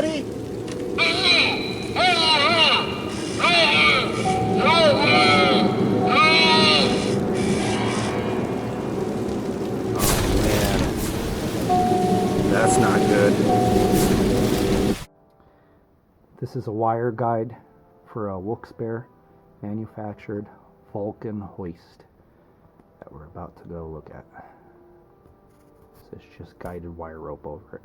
buddy? That's not good. This is a wire guide for a Wilkes-Barre manufactured Vulcan hoist that we're about to go look at. So it's just guided wire rope over it.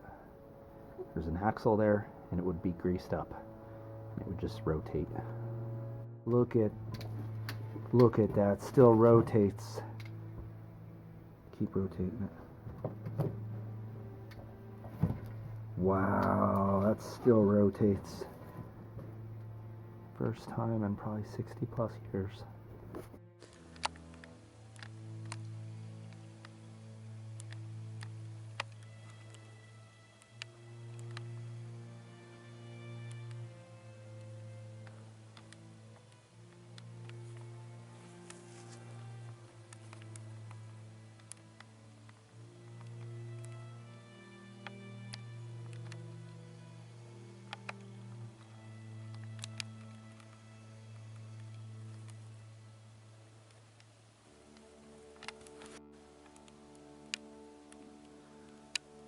There's an axle there and it would be greased up and it would just rotate. Look at that, still rotates. Keep rotating it. Wow, that still rotates. First time in probably 60 plus years.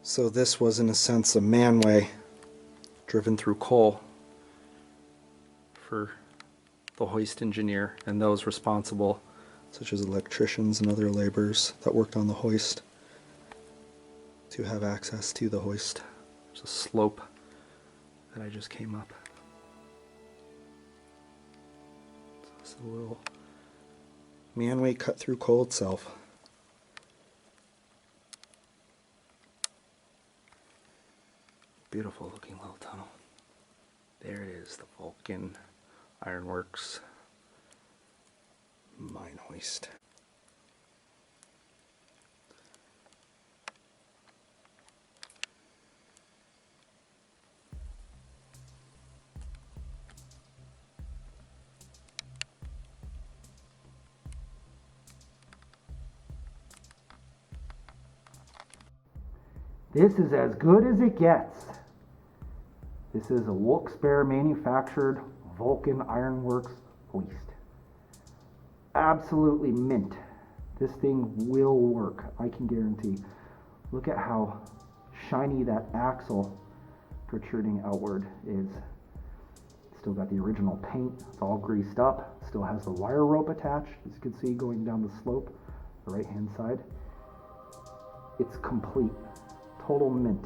So this was in a sense a manway driven through coal for the hoist engineer and those responsible, such as electricians and other laborers that worked on the hoist, to have access to the hoist. There's a slope that I just came up. So this is a little manway cut through coal itself. Beautiful looking little tunnel. There it is, the Vulcan Ironworks mine hoist. This is as good as it gets. This is a Wilkes-Barre manufactured Vulcan Ironworks hoist. Absolutely mint. This thing will work, I can guarantee. Look at how shiny that axle protruding outward is. Still got the original paint, it's all greased up, still has the wire rope attached, as you can see going down the slope, the right hand side. It's complete, total mint.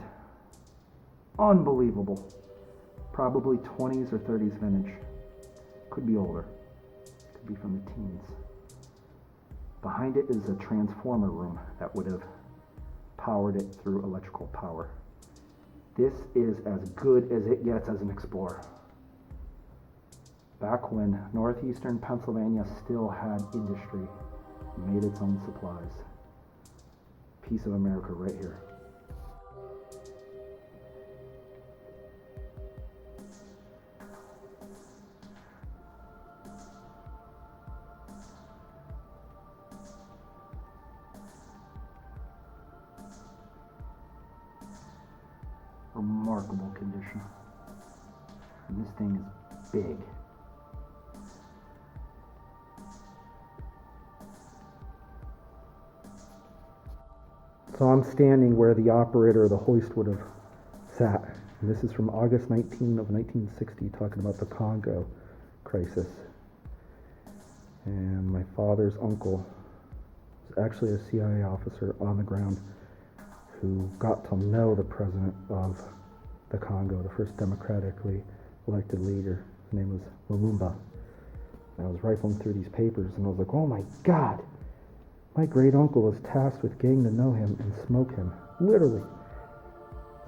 Unbelievable. Probably 20s or 30s vintage. Could be older. Could be from the teens. Behind it is a transformer room that would have powered it through electrical power. This is as good as it gets as an explorer. Back when northeastern Pennsylvania still had industry, made its own supplies. Piece of America right here. Remarkable condition. And this thing is big. So I'm standing where the operator of the hoist would have sat. And this is from August 19 of 1960, talking about the Congo crisis. And my father's uncle was actually a CIA officer on the ground who got to know the president of the Congo, the first democratically elected leader. His name was Lumumba. And I was rifling through these papers and I was like, oh my God, my great uncle was tasked with getting to know him and smoke him, literally.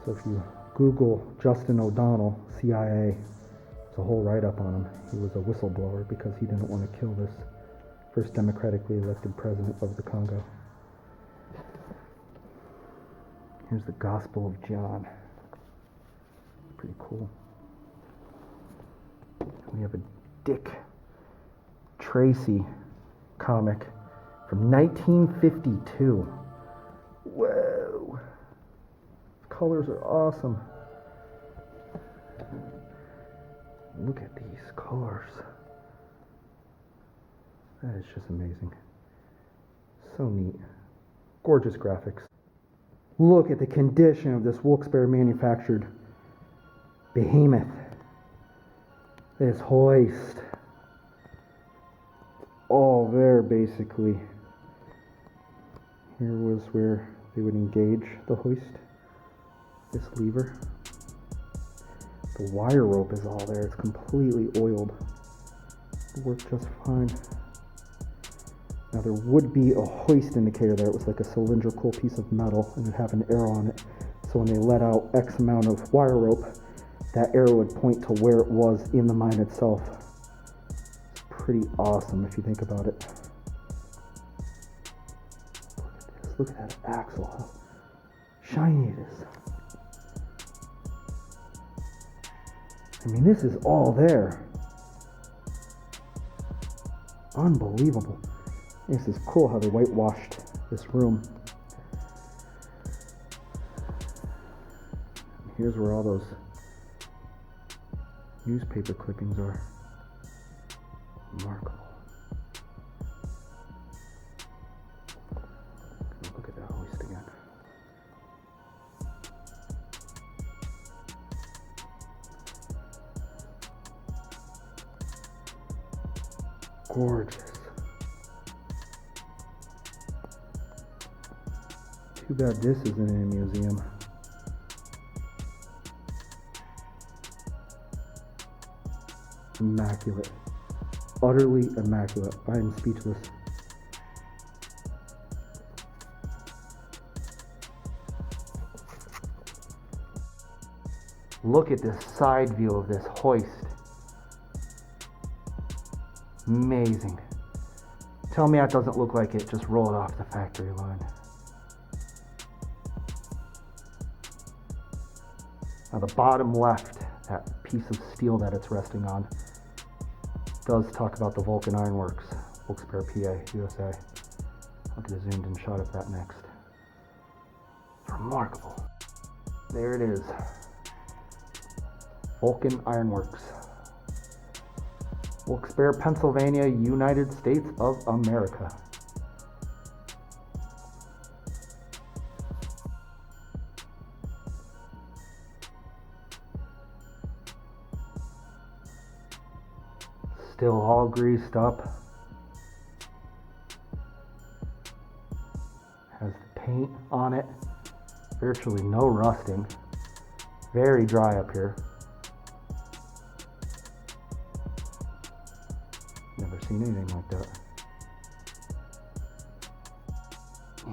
So if you Google Justin O'Donnell, CIA, there's a whole write-up on him. He was a whistleblower because he didn't want to kill this first democratically elected president of the Congo. Here's the Gospel of John. Pretty cool. We have a Dick Tracy comic from 1952. Whoa! Colors are awesome. Look at these colors. That is just amazing. So neat. Gorgeous graphics. Look at the condition of this Wilkes-Barre manufactured behemoth. This hoist. All there basically. Here was where they would engage the hoist. This lever. The wire rope is all there. It's completely oiled. It worked just fine. Now there would be a hoist indicator there. It was like a cylindrical piece of metal and it would have an arrow on it. So when they let out X amount of wire rope, that arrow would point to where it was in the mine itself. It's pretty awesome if you think about it. Look at this. Look at that axle. How shiny it is. I mean, this is all there. Unbelievable. This is cool how they whitewashed this room. Here's where all those newspaper clippings are. Remarkable. Look at that hoist again. Gorgeous. Too bad this isn't in a museum. Immaculate. Utterly immaculate. I am speechless. Look at this side view of this hoist. Amazing. Tell me that doesn't look like it just rolled off the factory line. Now the bottom left, that piece of steel that it's resting on, does talk about the Vulcan Iron Works, Wilkes-Barre, PA, USA. I'll get a zoomed in shot of that next. It's remarkable. There it is. Vulcan Iron Works. Wilkes-Barre, Pennsylvania, United States of America. Still all greased up. Has the paint on it. Virtually no rusting. Very dry up here. Never seen anything like that.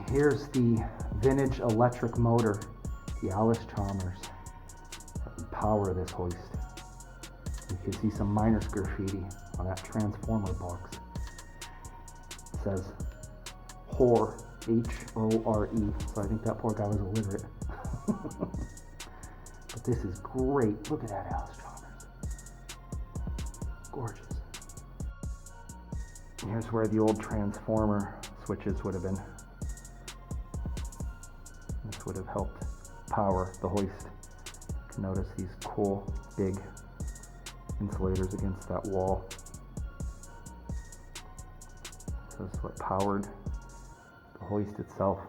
Here's the vintage electric motor, the Alice Chalmers, that would power this hoist. You can see some miner's graffiti on that transformer box. It says Hore, H-O-R-E, so I think that poor guy was illiterate. But this is great. Look at that Alice Chalmers. Gorgeous. Here's where the old transformer switches would have been. This would have helped power the hoist. You can notice these cool, big insulators against that wall. So this is what powered the hoist itself.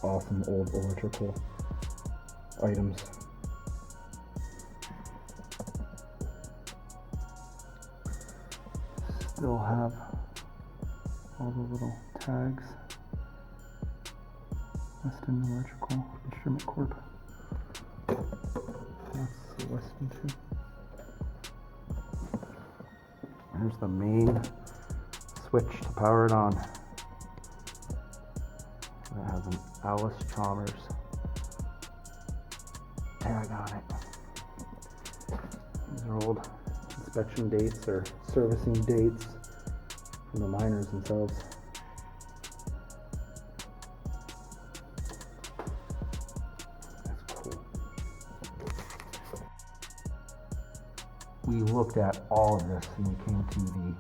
Awesome old electrical items. Still have all the little tags. Weston Electrical Instrument Corp. That's the Weston too. There's the main switch to power it on. That has an Alice Chalmers tag on it. These are old inspection dates or servicing dates from the miners themselves. That's cool. We looked at all of this and we came to the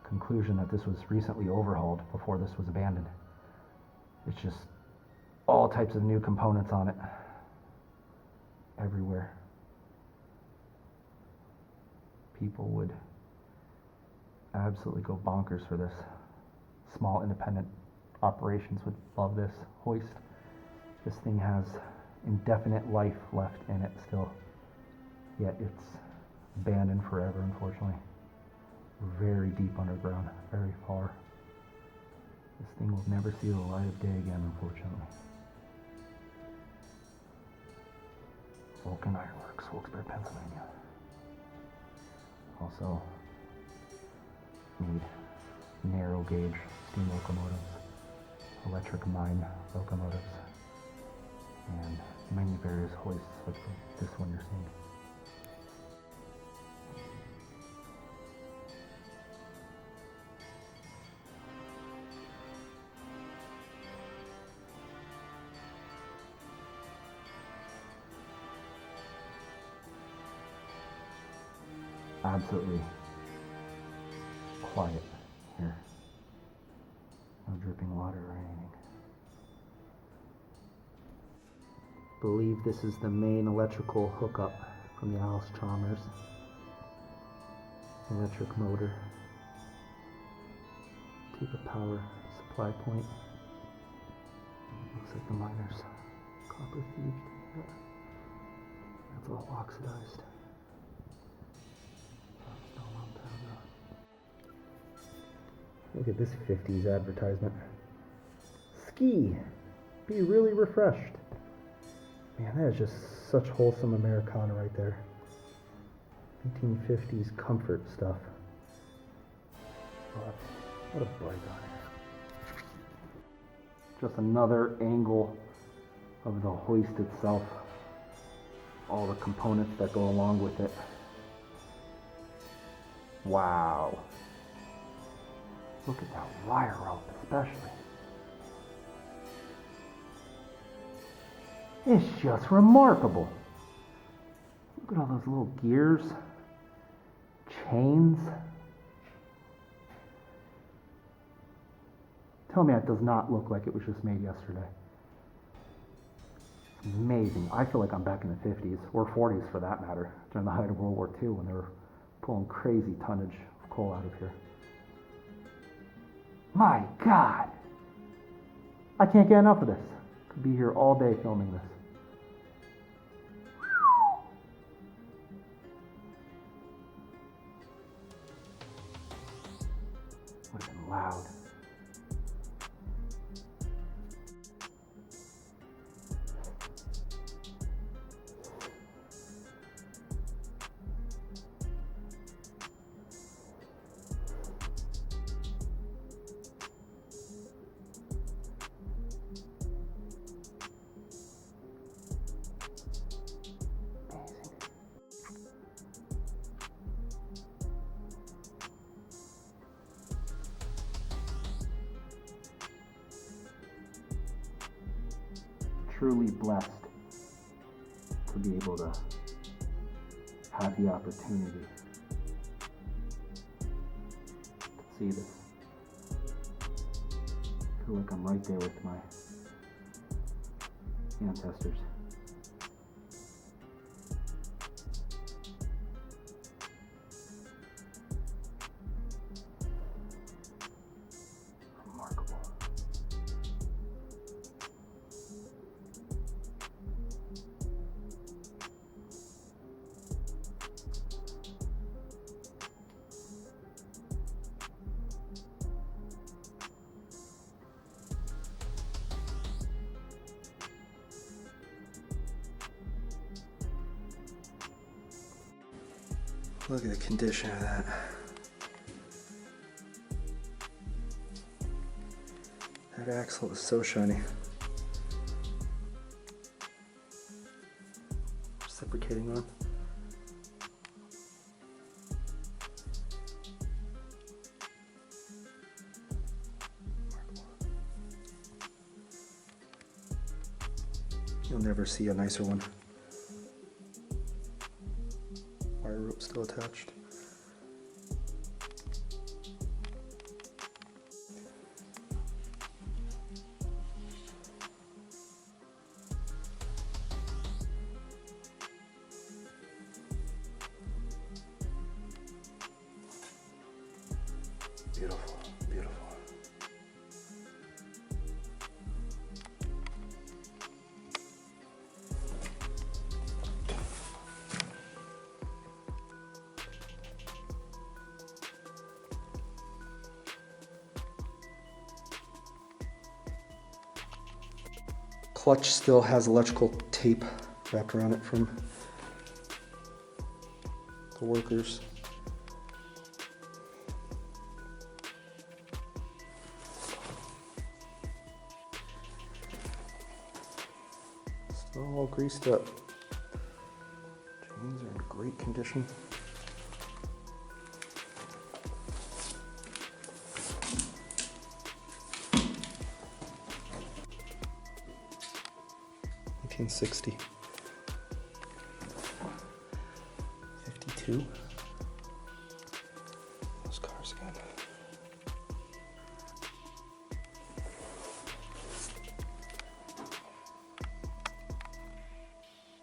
conclusion that this was recently overhauled before this was abandoned. It's just all types of new components on it. Everywhere. People would absolutely go bonkers for this. Small independent operations would love this hoist. This thing has indefinite life left in it still, yet it's abandoned forever, unfortunately. Very deep underground, very far. This thing will never see the light of day again, unfortunately. Vulcan Ironworks, Wilkes-Barre, Pennsylvania. Also made narrow gauge steam locomotives, electric mine locomotives, and many various hoists like this one you're seeing. Absolutely quiet here. No dripping water or anything. Believe this is the main electrical hookup from the Alice Chalmers. Electric motor. Take a power supply point. Looks like the miners copper thieved. Yeah. That's all oxidized. Look at this 50s advertisement. Ski. Be really refreshed. Man, that is just such wholesome Americana right there. 1950s comfort stuff. What a bike on here. Just another angle of the hoist itself. All the components that go along with it. Wow. Look at that wire rope, especially. It's just remarkable. Look at all those little gears, chains. Tell me that does not look like it was just made yesterday. It's amazing. I feel like I'm back in the 50s, or 40s for that matter, during the height of World War II when they were pulling crazy tonnage of coal out of here. My God! I can't get enough of this. Could be here all day filming this. Would have been loud. Truly blessed to be able to have the opportunity to see this. I feel like I'm right there with my ancestors. Remarkable. Look at the condition of that. That axle is so shiny. Reciprocating arm. You'll never see a nicer one. Wire rope still attached. Beautiful, beautiful. Clutch still has electrical tape wrapped around it from the workers. Still all greased up. Chains are in great condition. $1960. 52. Those cars again.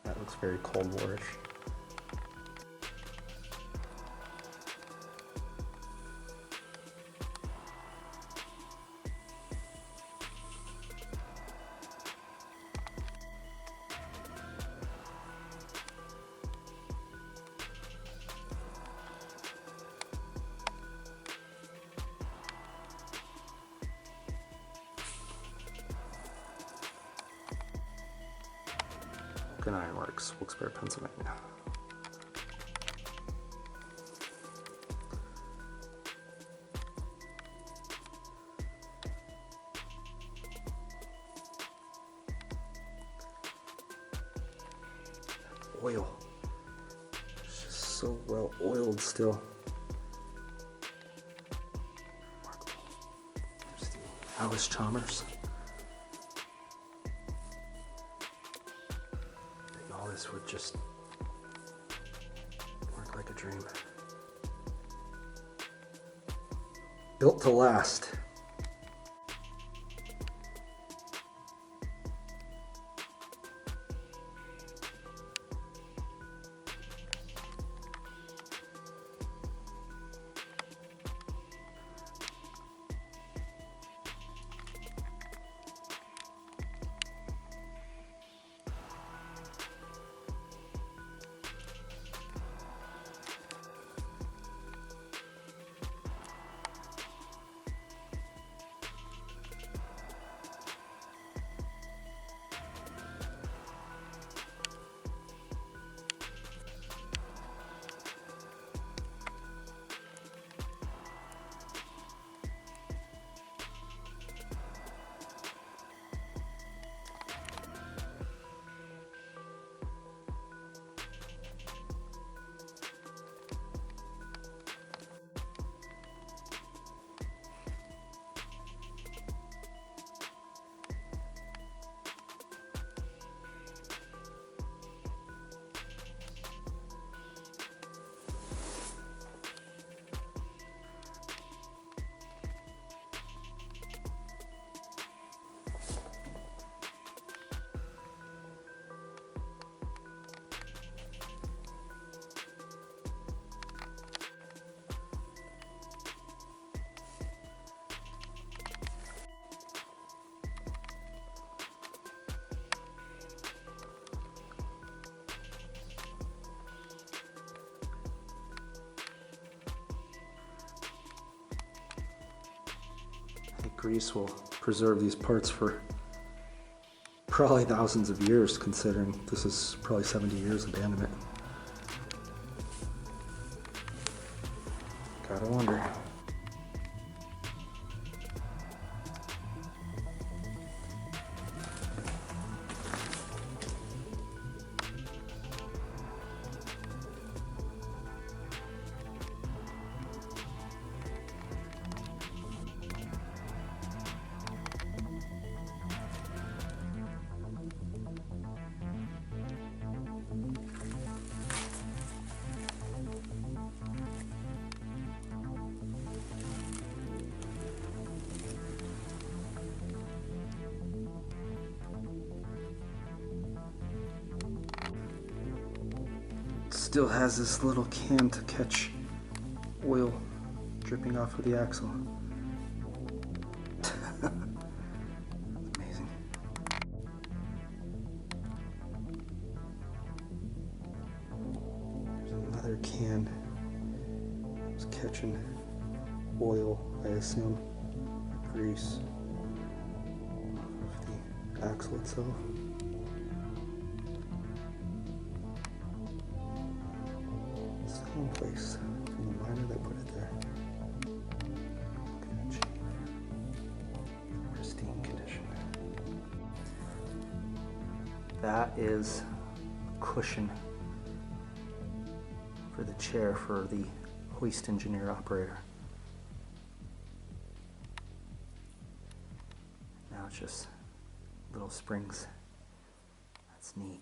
That looks very Cold War-ish. Ironworks, Wilkes-Barre, Pennsylvania. Oil. It's just so well oiled still. There's the Alice Chalmers. This would just work like a dream. Built to last. Grease will preserve these parts for probably thousands of years, considering this is probably 70 years abandonment. Gotta wonder. Still has this little can to catch oil dripping off of the axle. Amazing. There's another can. It's catching oil, I assume, grease off of the axle itself. It's still in place from the miner that put it there. Good shape. Pristine condition. That is cushion for the chair for the hoist engineer operator. Now it's just little springs. That's neat.